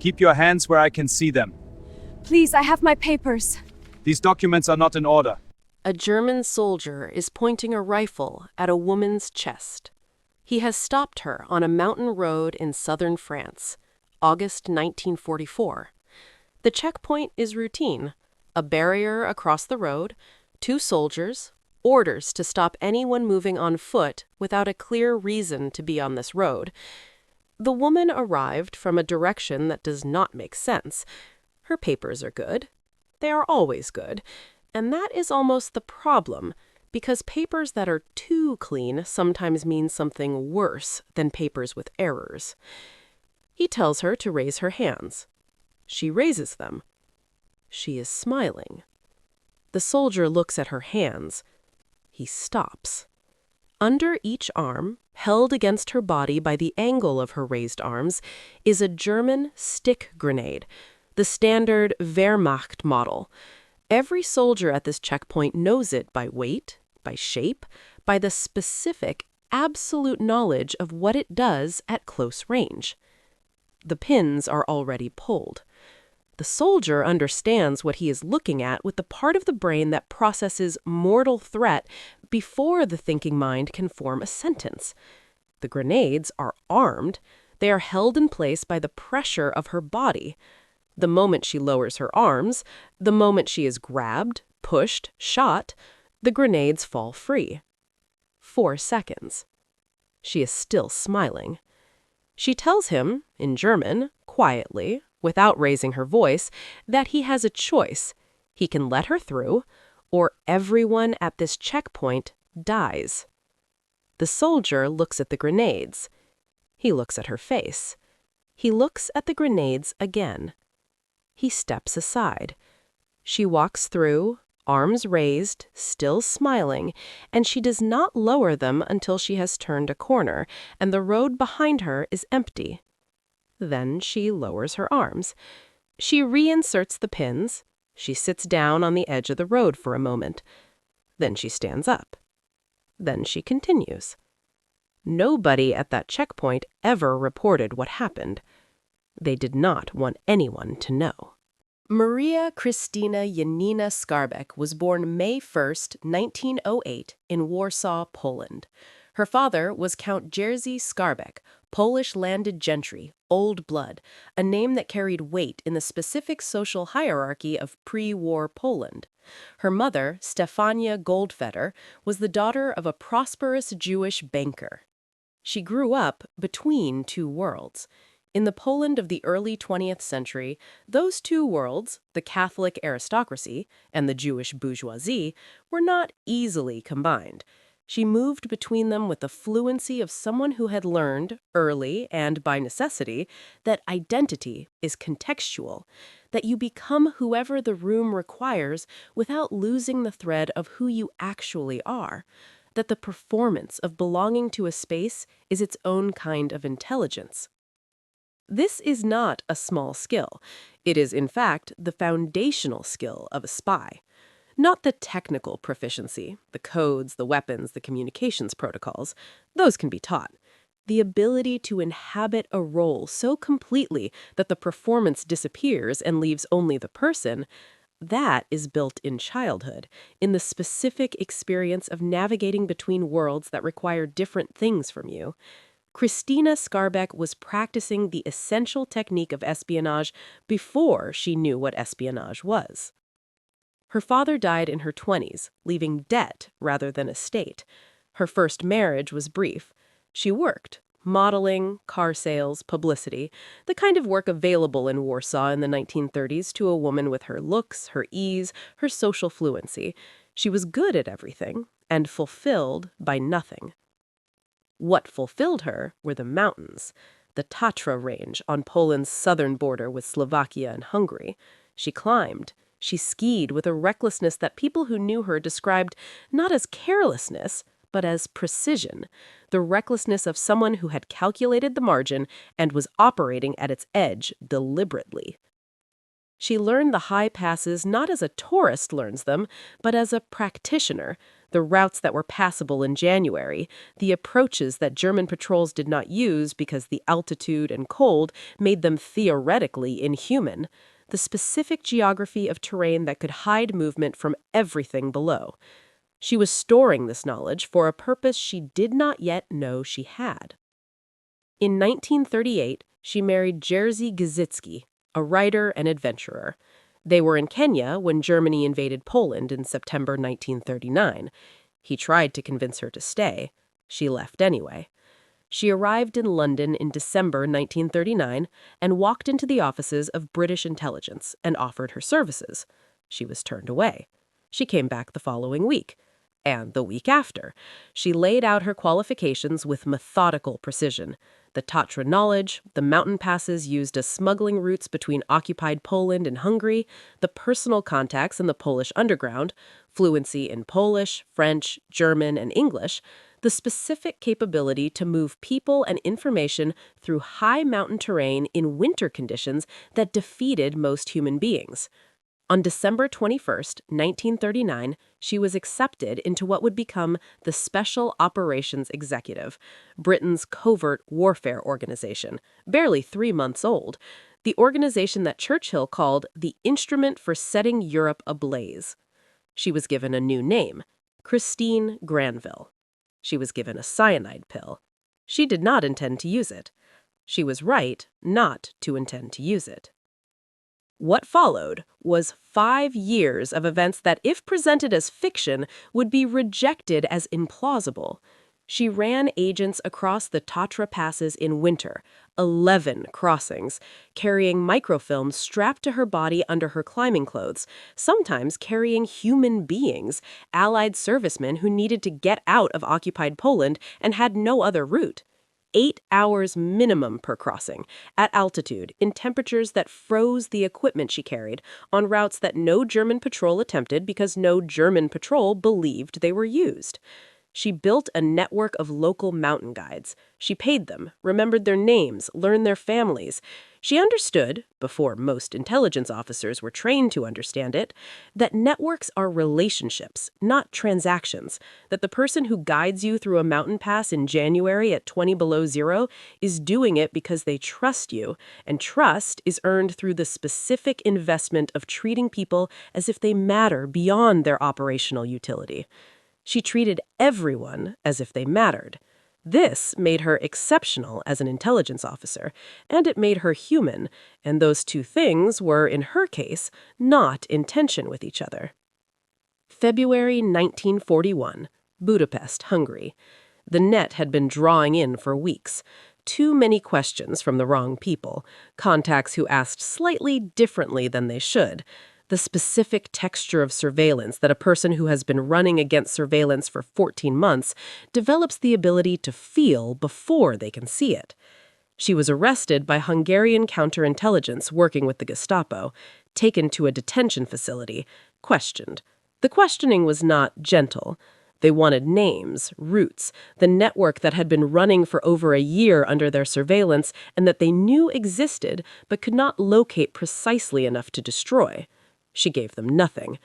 Keep your hands where I can see them. Please, I have my papers. These documents are not in order. A German soldier is pointing a rifle at a woman's chest. He has stopped her on a mountain road in southern France, August 1944. The checkpoint is routine. A barrier across the road, 2 soldiers, orders to stop anyone moving on foot without a clear reason to be on this road. The woman arrived from a direction that does not make sense. Her papers are good. They are always good. And that is almost the problem, because papers that are too clean sometimes mean something worse than papers with errors. He tells her to raise her hands. She raises them. She is smiling. The soldier looks at her hands. He stops. Under each arm, held against her body by the angle of her raised arms, is a German stick grenade, the standard Wehrmacht model. Every soldier at this checkpoint knows it by weight, by shape, by the specific, absolute knowledge of what it does at close range. The pins are already pulled. The soldier understands what he is looking at with the part of the brain that processes mortal threat before the thinking mind can form a sentence. The grenades are armed. They are held in place by the pressure of her body. The moment she lowers her arms, the moment she is grabbed, pushed, shot, the grenades fall free. 4 seconds. She is still smiling. She tells him, in German, quietly, without raising her voice, that he has a choice. He can let her through, or everyone at this checkpoint dies. The soldier looks at the grenades. He looks at her face. He looks at the grenades again. He steps aside. She walks through, arms raised, still smiling, and she does not lower them until she has turned a corner, and the road behind her is empty. Then she lowers her arms. She reinserts the pins. She sits down on the edge of the road for a moment. Then she stands up. Then she continues. Nobody at that checkpoint ever reported what happened. They did not want anyone to know. Maria Krystyna Skarbek was born May 1st, 1908, in Warsaw, Poland. Her father was Count Jerzy Skarbek, Polish landed gentry, old blood, a name that carried weight in the specific social hierarchy of pre-war Poland. Her mother, Stefania Goldfeder, was the daughter of a prosperous Jewish banker. She grew up between 2 worlds. In the Poland of the early 20th century, those 2 worlds, the Catholic aristocracy and the Jewish bourgeoisie, were not easily combined. She moved between them with the fluency of someone who had learned, early and by necessity, that identity is contextual, that you become whoever the room requires without losing the thread of who you actually are, that the performance of belonging to a space is its own kind of intelligence. This is not a small skill. It is, in fact, the foundational skill of a spy. Not the technical proficiency, the codes, the weapons, the communications protocols. Those can be taught. The ability to inhabit a role so completely that the performance disappears and leaves only the person, that is built in childhood, in the specific experience of navigating between worlds that require different things from you. Krystyna Skarbek was practicing the essential technique of espionage before she knew what espionage was. Her father died in her 20s, leaving debt rather than estate. Her first marriage was brief. She worked, modeling, car sales, publicity, the kind of work available in Warsaw in the 1930s to a woman with her looks, her ease, her social fluency. She was good at everything and fulfilled by nothing. What fulfilled her were the mountains, the Tatra range on Poland's southern border with Slovakia and Hungary. She climbed. She skied with a recklessness that people who knew her described not as carelessness, but as precision, the recklessness of someone who had calculated the margin and was operating at its edge deliberately. She learned the high passes not as a tourist learns them, but as a practitioner, the routes that were passable in January, the approaches that German patrols did not use because the altitude and cold made them theoretically inhuman, the specific geography of terrain that could hide movement from everything below. She was storing this knowledge for a purpose she did not yet know she had. In 1938, she married Jerzy Gizicki, a writer and adventurer. They were in Kenya when Germany invaded Poland in September 1939. He tried to convince her to stay. She left anyway. She arrived in London in December 1939 and walked into the offices of British intelligence and offered her services. She was turned away. She came back the following week. And the week after. She laid out her qualifications with methodical precision. The Tatra knowledge, the mountain passes used as smuggling routes between occupied Poland and Hungary, the personal contacts in the Polish underground, fluency in Polish, French, German, and English, the specific capability to move people and information through high mountain terrain in winter conditions that defeated most human beings. On December 21st, 1939, she was accepted into what would become the Special Operations Executive, Britain's covert warfare organization, barely 3 months old, the organization that Churchill called the instrument for setting Europe ablaze. She was given a new name, Christine Granville. She was given a cyanide pill. She did not intend to use it. She was right not to intend to use it. What followed was 5 years of events that, if presented as fiction, would be rejected as implausible. She ran agents across the Tatra passes in winter, 11 crossings, carrying microfilm strapped to her body under her climbing clothes, sometimes carrying human beings, Allied servicemen who needed to get out of occupied Poland and had no other route. 8 hours minimum per crossing, at altitude, in temperatures that froze the equipment she carried, on routes that no German patrol attempted because no German patrol believed they were used. She built a network of local mountain guides. She paid them, remembered their names, learned their families. She understood, before most intelligence officers were trained to understand it, that networks are relationships, not transactions, that the person who guides you through a mountain pass in January at 20 below zero is doing it because they trust you, and trust is earned through the specific investment of treating people as if they matter beyond their operational utility. She treated everyone as if they mattered. This made her exceptional as an intelligence officer, and it made her human, and those two things were, in her case, not in tension with each other. February 1941, Budapest, Hungary. The net had been drawing in for weeks. Too many questions from the wrong people, contacts who asked slightly differently than they should. The specific texture of surveillance that a person who has been running against surveillance for 14 months develops the ability to feel before they can see it. She was arrested by Hungarian counterintelligence working with the Gestapo, taken to a detention facility, questioned. The questioning was not gentle. They wanted names, routes, the network that had been running for over a year under their surveillance and that they knew existed but could not locate precisely enough to destroy. She gave them nothing.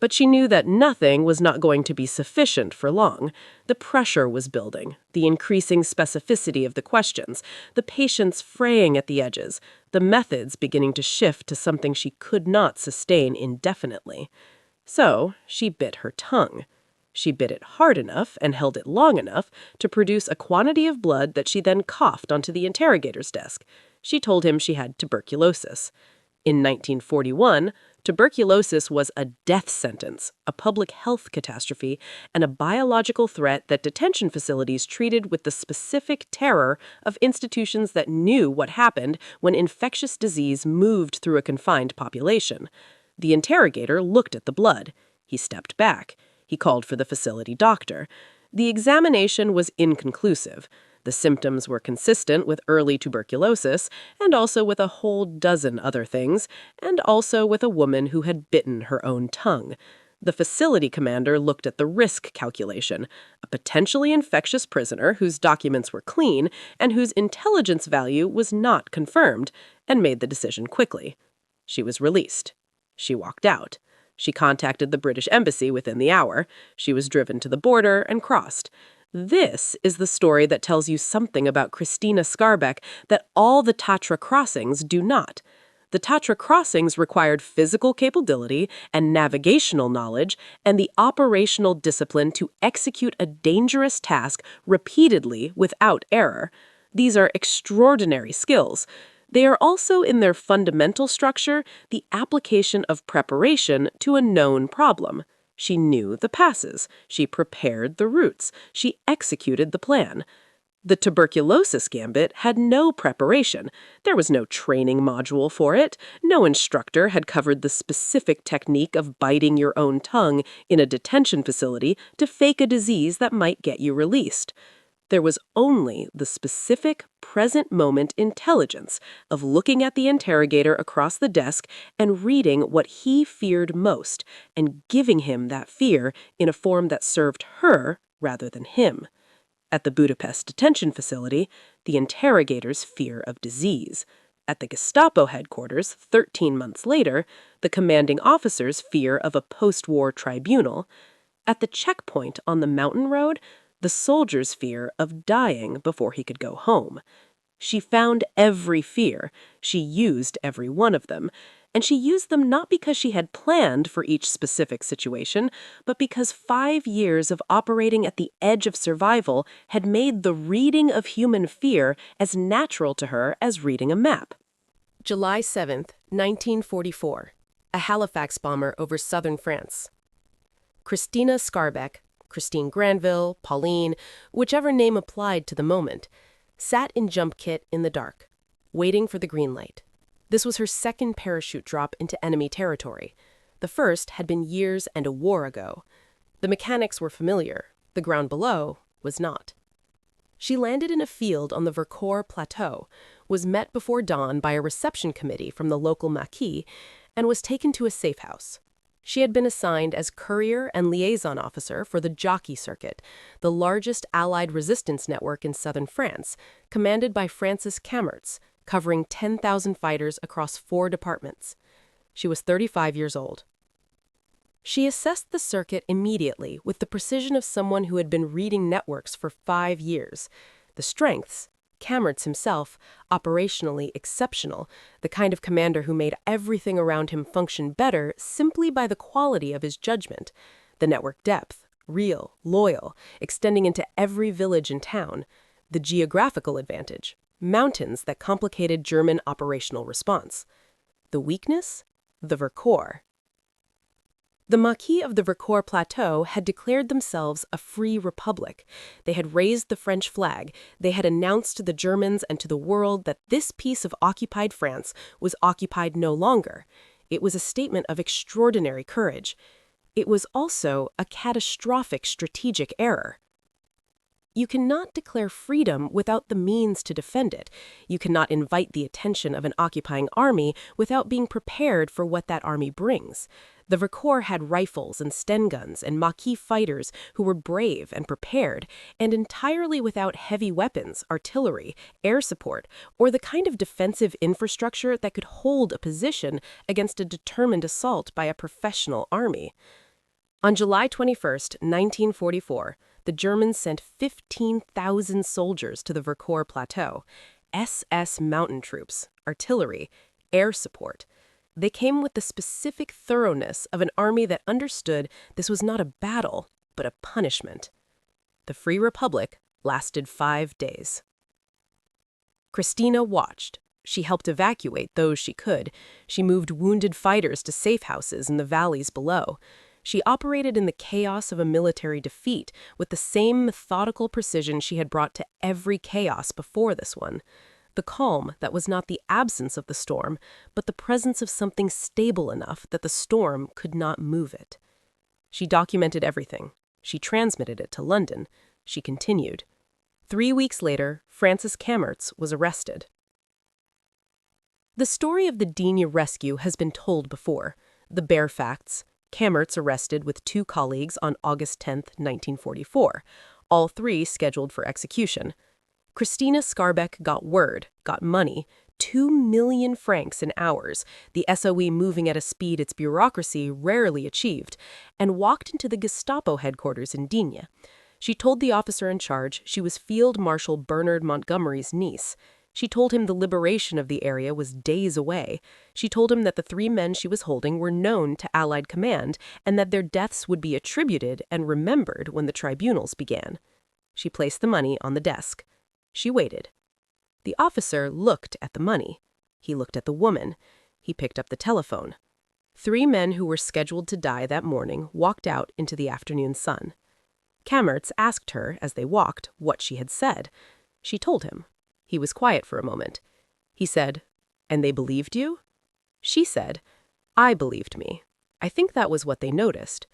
But she knew that nothing was not going to be sufficient for long. The pressure was building, the increasing specificity of the questions, the patience fraying at the edges, the methods beginning to shift to something she could not sustain indefinitely. So she bit her tongue. She bit it hard enough and held it long enough to produce a quantity of blood that she then coughed onto the interrogator's desk. She told him she had tuberculosis. In 1941, tuberculosis was a death sentence, a public health catastrophe, and a biological threat that detention facilities treated with the specific terror of institutions that knew what happened when infectious disease moved through a confined population. The interrogator looked at the blood. He stepped back. He called for the facility doctor. The examination was inconclusive. The symptoms were consistent with early tuberculosis, and also with a whole dozen other things, and also with a woman who had bitten her own tongue. The facility commander looked at the risk calculation, a potentially infectious prisoner whose documents were clean and whose intelligence value was not confirmed, and made the decision quickly. She was released. She walked out. She contacted the British embassy within the hour. She was driven to the border and crossed. This is the story that tells you something about Krystyna Skarbek that all the Tatra crossings do not. The Tatra crossings required physical capability and navigational knowledge and the operational discipline to execute a dangerous task repeatedly without error. These are extraordinary skills. They are also, in their fundamental structure, the application of preparation to a known problem. She knew the passes. She prepared the routes. She executed the plan. The tuberculosis gambit had no preparation. There was no training module for it. No instructor had covered the specific technique of biting your own tongue in a detention facility to fake a disease that might get you released. There was only the specific, present moment intelligence of looking at the interrogator across the desk and reading what he feared most and giving him that fear in a form that served her rather than him. At the Budapest detention facility, the interrogator's fear of disease. At the Gestapo headquarters, 13 months later, the commanding officer's fear of a post-war tribunal. At the checkpoint on the mountain road, the soldier's fear of dying before he could go home. She found every fear. She used every one of them. And she used them not because she had planned for each specific situation, but because 5 years of operating at the edge of survival had made the reading of human fear as natural to her as reading a map. July 7th, 1944. A Halifax bomber over southern France. Krystyna Skarbek, Christine Granville, Pauline, whichever name applied to the moment, sat in jump kit in the dark, waiting for the green light. This was her second parachute drop into enemy territory. The first had been years and a war ago. The mechanics were familiar. The ground below was not. She landed in a field on the Vercors Plateau, was met before dawn by a reception committee from the local maquis, and was taken to a safe house. She had been assigned as courier and liaison officer for the Jockey Circuit, the largest Allied resistance network in southern France, commanded by Francis Cammerts, covering 10,000 fighters across 4 departments. She was 35 years old. She assessed the circuit immediately with the precision of someone who had been reading networks for 5 years. The strengths, Cammerts himself, operationally exceptional, the kind of commander who made everything around him function better simply by the quality of his judgment. The network depth, real, loyal, extending into every village and town. The geographical advantage, mountains that complicated German operational response. The weakness? The Vercors. The Maquis of the Vercors Plateau had declared themselves a free republic. They had raised the French flag. They had announced to the Germans and to the world that this piece of occupied France was occupied no longer. It was a statement of extraordinary courage. It was also a catastrophic strategic error. You cannot declare freedom without the means to defend it. You cannot invite the attention of an occupying army without being prepared for what that army brings. The Vercors had rifles and Sten guns and Maquis fighters who were brave and prepared, and entirely without heavy weapons, artillery, air support, or the kind of defensive infrastructure that could hold a position against a determined assault by a professional army. On July 21st, 1944, the Germans sent 15,000 soldiers to the Vercors Plateau, SS mountain troops, artillery, air support. They came with the specific thoroughness of an army that understood this was not a battle, but a punishment. The Free Republic lasted 5 days. Krystyna watched. She helped evacuate those she could. She moved wounded fighters to safe houses in the valleys below. She operated in the chaos of a military defeat with the same methodical precision she had brought to every chaos before this one. The calm that was not the absence of the storm, but the presence of something stable enough that the storm could not move it. She documented everything. She transmitted it to London. She continued. 3 weeks later, Francis Cammerts was arrested. The story of the Digne rescue has been told before. The bare facts: Cammerts arrested with 2 colleagues on August 10, 1944, all 3 scheduled for execution. Krystyna Skarbek got word, got money, 2 million francs in hours, the SOE moving at a speed its bureaucracy rarely achieved, and walked into the Gestapo headquarters in Digne. She told the officer in charge she was Field Marshal Bernard Montgomery's niece. She told him the liberation of the area was days away. She told him that the 3 men she was holding were known to Allied command and that their deaths would be attributed and remembered when the tribunals began. She placed the money on the desk. She waited. The officer looked at the money. He looked at the woman. He picked up the telephone. 3 men who were scheduled to die that morning walked out into the afternoon sun. Kammertz asked her, as they walked, what she had said. She told him. He was quiet for a moment. He said, "And they believed you?" She said, "I believed me." I think that was what they noticed.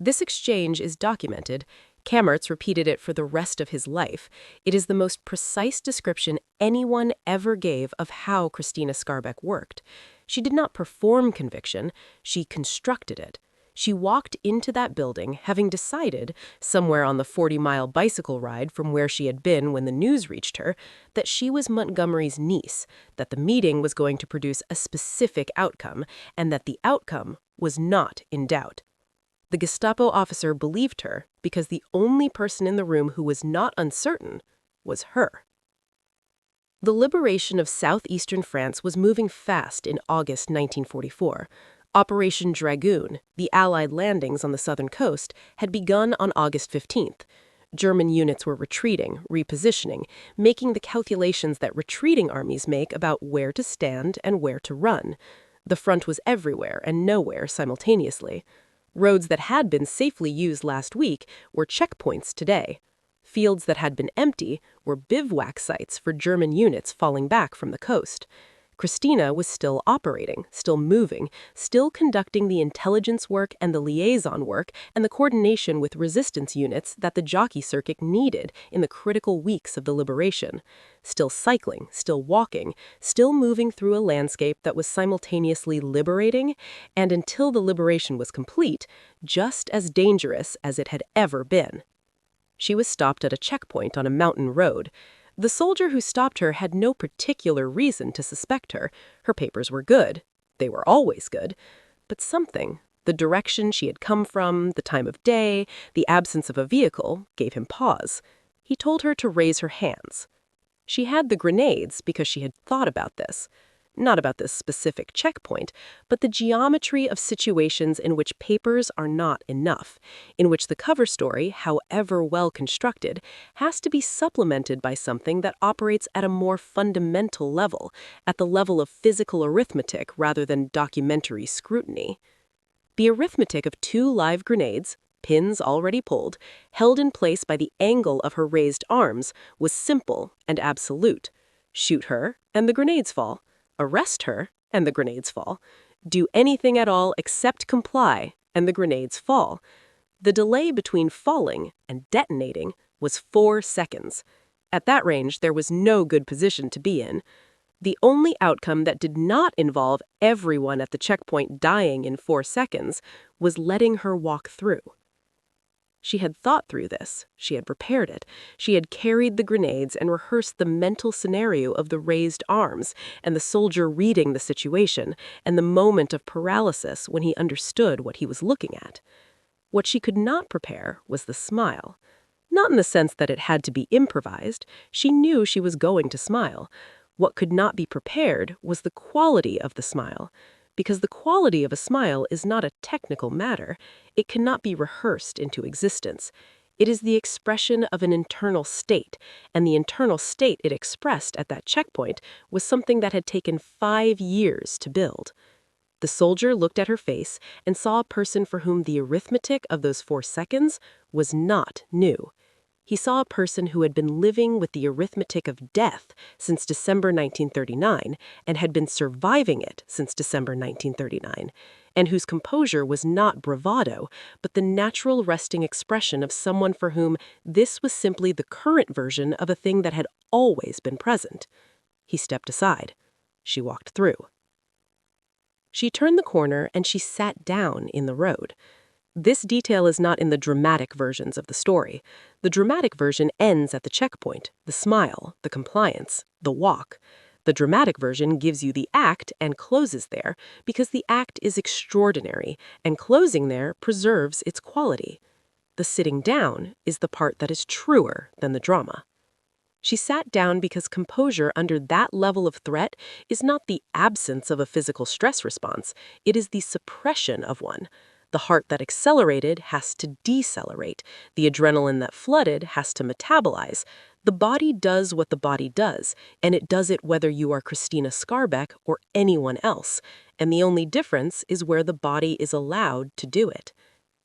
This exchange is documented. Kammertz repeated it for the rest of his life. It is the most precise description anyone ever gave of how Krystyna Skarbek worked. She did not perform conviction, she constructed it. She walked into that building having decided, somewhere on the 40-mile bicycle ride from where she had been when the news reached her, that she was Montgomery's niece, that the meeting was going to produce a specific outcome, and that the outcome was not in doubt. The Gestapo officer believed her because the only person in the room who was not uncertain was her. The liberation of southeastern France was moving fast in August 1944. Operation Dragoon, the Allied landings on the southern coast, had begun on August 15th. German units were retreating, repositioning, making the calculations that retreating armies make about where to stand and where to run. The front was everywhere and nowhere simultaneously. Roads that had been safely used last week were checkpoints today. Fields that had been empty were bivouac sites for German units falling back from the coast. Krystyna was still operating, still moving, still conducting the intelligence work and the liaison work and the coordination with resistance units that the jockey circuit needed in the critical weeks of the liberation. Still cycling, still walking, still moving through a landscape that was simultaneously liberating and, until the liberation was complete, just as dangerous as it had ever been. She was stopped at a checkpoint on a mountain road. The soldier who stopped her had no particular reason to suspect her. Her papers were good. They were always good. But something, the direction she had come from, the time of day, the absence of a vehicle, gave him pause. He told her to raise her hands. She had the grenades because she had thought about this. Not about this specific checkpoint, but the geometry of situations in which papers are not enough, in which the cover story, however well constructed, has to be supplemented by something that operates at a more fundamental level, at the level of physical arithmetic rather than documentary scrutiny. The arithmetic of 2 live grenades, pins already pulled, held in place by the angle of her raised arms, was simple and absolute. Shoot her, and the grenades fall. Arrest her, and the grenades fall. Do anything at all except comply, and the grenades fall. The delay between falling and detonating was 4 seconds. At that range, there was no good position to be in. The only outcome that did not involve everyone at the checkpoint dying in 4 seconds was letting her walk through. She had thought through this. She had prepared it. She had carried the grenades and rehearsed the mental scenario of the raised arms and the soldier reading the situation and the moment of paralysis when he understood what he was looking at. What she could not prepare was the smile. Not in the sense that it had to be improvised. She knew she was going to smile. What could not be prepared was the quality of the smile. Because the quality of a smile is not a technical matter, it cannot be rehearsed into existence. It is the expression of an internal state, and the internal state it expressed at that checkpoint was something that had taken 5 years to build. The soldier looked at her face and saw a person for whom the arithmetic of those 4 seconds was not new. He saw a person who had been living with the arithmetic of death since December 1939 and had been surviving it since December 1939, and whose composure was not bravado, but the natural resting expression of someone for whom this was simply the current version of a thing that had always been present. He stepped aside. She walked through. She turned the corner and she sat down in the road. This detail is not in the dramatic versions of the story. The dramatic version ends at the checkpoint, the smile, the compliance, the walk. The dramatic version gives you the act and closes there because the act is extraordinary, and closing there preserves its quality. The sitting down is the part that is truer than the drama. She sat down because composure under that level of threat is not the absence of a physical stress response, it is the suppression of one. The heart that accelerated has to decelerate. The adrenaline that flooded has to metabolize. The body does what the body does, and it does it whether you are Krystyna Skarbek or anyone else. And the only difference is where the body is allowed to do it.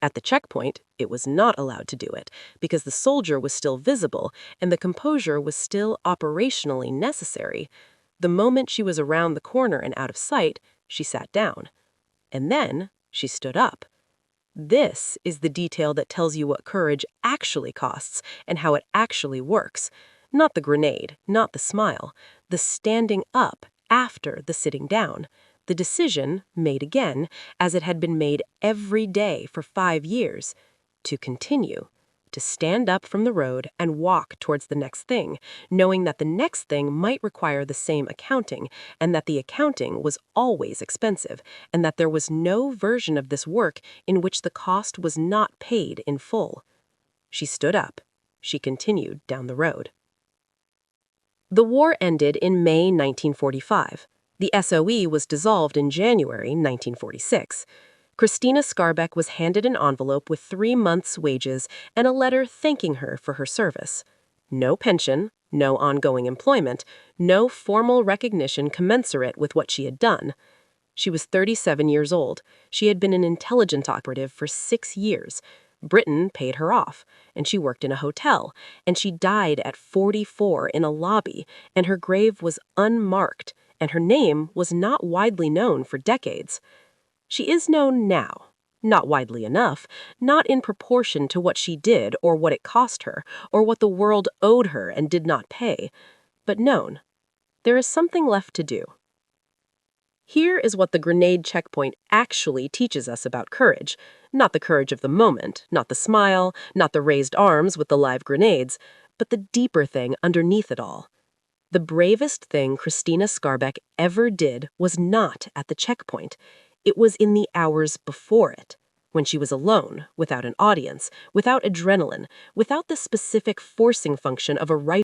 At the checkpoint, it was not allowed to do it because the soldier was still visible and the composure was still operationally necessary. The moment she was around the corner and out of sight, she sat down. And then she stood up. This is the detail that tells you what courage actually costs and how it actually works. Not the grenade, not the smile, the standing up after the sitting down. The decision, made again, as it had been made every day for 5 years, to continue, to stand up from the road and walk towards the next thing, knowing that the next thing might require the same accounting, and that the accounting was always expensive, and that there was no version of this work in which the cost was not paid in full. She stood up. She continued down the road. The war ended in May 1945. The SOE was dissolved in January 1946. Krystyna Skarbek was handed an envelope with 3 months' wages and a letter thanking her for her service. No pension, no ongoing employment, no formal recognition commensurate with what she had done. She was 37 years old. She had been an intelligence operative for 6 years. Britain paid her off, and she worked in a hotel, and she died at 44 in a lobby, and her grave was unmarked, and her name was not widely known for decades. She is known now, not widely enough, not in proportion to what she did or what it cost her, or what the world owed her and did not pay, but known. There is something left to do. Here is what the grenade checkpoint actually teaches us about courage. Not the courage of the moment, not the smile, not the raised arms with the live grenades, but the deeper thing underneath it all. The bravest thing Krystyna Skarbek ever did was not at the checkpoint. It was in the hours before it, when she was alone, without an audience, without adrenaline, without the specific forcing function of a rifle.